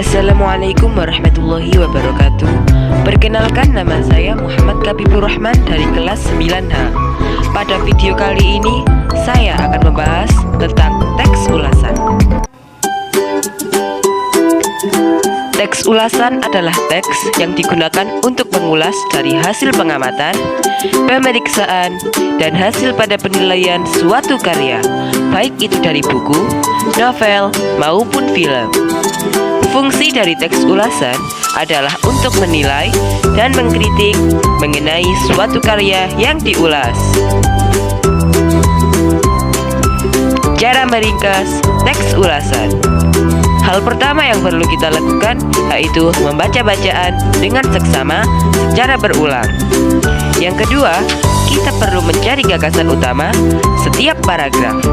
Assalamualaikum warahmatullahi wabarakatuh. Perkenalkan, nama saya Muhammad Kabibur Rahman dari kelas 9H. Pada video kali ini saya akan membahas tentang teks ulasan. Teks ulasan adalah teks yang digunakan untuk mengulas dari hasil pengamatan, pemeriksaan, dan hasil pada penilaian suatu karya, baik itu dari buku, novel, maupun film. Fungsi dari teks ulasan adalah untuk menilai dan mengkritik mengenai suatu karya yang diulas. Cara meringkas teks ulasan. Hal pertama yang perlu kita lakukan yaitu membaca bacaan dengan seksama secara berulang. Yang kedua, kita perlu mencari gagasan utama setiap paragraf.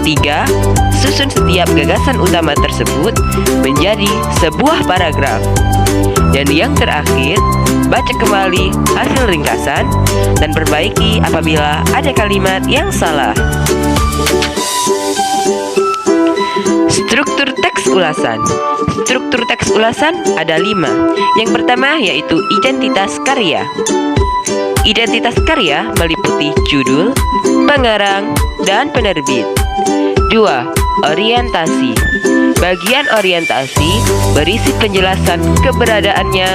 Ketiga, susun setiap gagasan utama tersebut menjadi sebuah paragraf. Dan yang terakhir, baca kembali hasil ringkasan dan perbaiki apabila ada kalimat yang salah. Struktur teks ulasan. Struktur teks ulasan ada 5. Yang pertama yaitu identitas karya. Identitas karya meliputi judul, pengarang, dan penerbit. 2. Orientasi. Bagian orientasi berisi penjelasan keberadaannya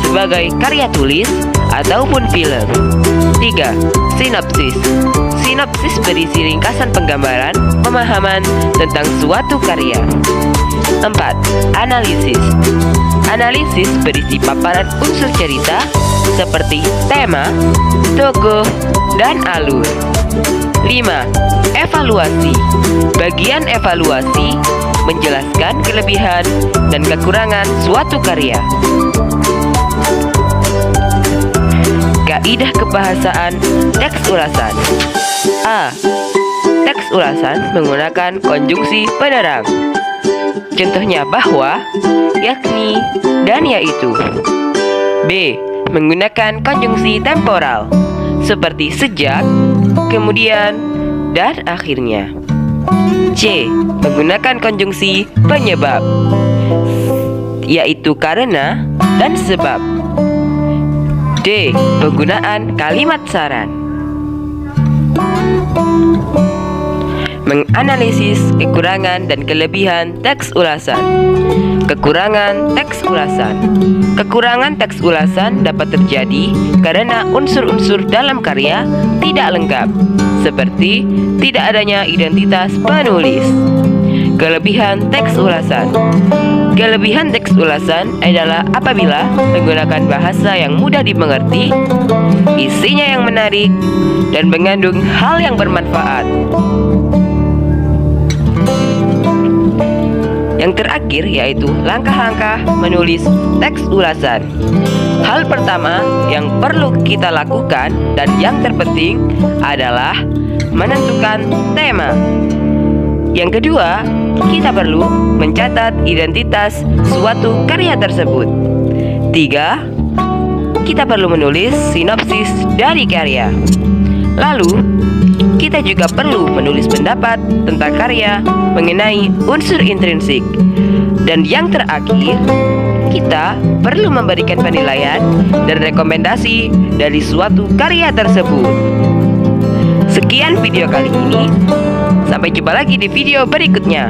sebagai karya tulis ataupun film. 3. Sinopsis. Sinopsis berisi ringkasan penggambaran, pemahaman tentang suatu karya. 4. Analisis. Analisis berisi paparan unsur cerita seperti tema, tokoh, dan alur. 5. Evaluasi. Bagian evaluasi menjelaskan kelebihan dan kekurangan suatu karya. Kaidah kebahasaan teks ulasan. A. Teks ulasan menggunakan konjungsi penerang. Contohnya bahwa, yakni, dan yaitu. B. Menggunakan konjungsi temporal seperti sejak, kemudian, dan akhirnya. C. Menggunakan konjungsi penyebab, yaitu karena dan sebab. D. Penggunaan kalimat saran. Menganalisis kekurangan dan kelebihan teks ulasan. Kekurangan teks ulasan. Kekurangan teks ulasan dapat terjadi karena unsur-unsur dalam karya tidak lengkap, seperti tidak adanya identitas penulis. Kelebihan teks ulasan. Kelebihan teks ulasan adalah apabila menggunakan bahasa yang mudah dimengerti, isinya yang menarik, dan mengandung hal yang bermanfaat. Yang terakhir yaitu langkah-langkah menulis teks ulasan. Hal pertama yang perlu kita lakukan dan yang terpenting adalah menentukan tema. Yang kedua, kita perlu mencatat identitas suatu karya tersebut. 3. Kita perlu menulis sinopsis dari karya. Lalu, kita juga perlu menulis pendapat tentang karya mengenai unsur intrinsik. Dan yang terakhir, kita perlu memberikan penilaian dan rekomendasi dari suatu karya tersebut. Sekian video kali ini. Sampai jumpa lagi di video berikutnya.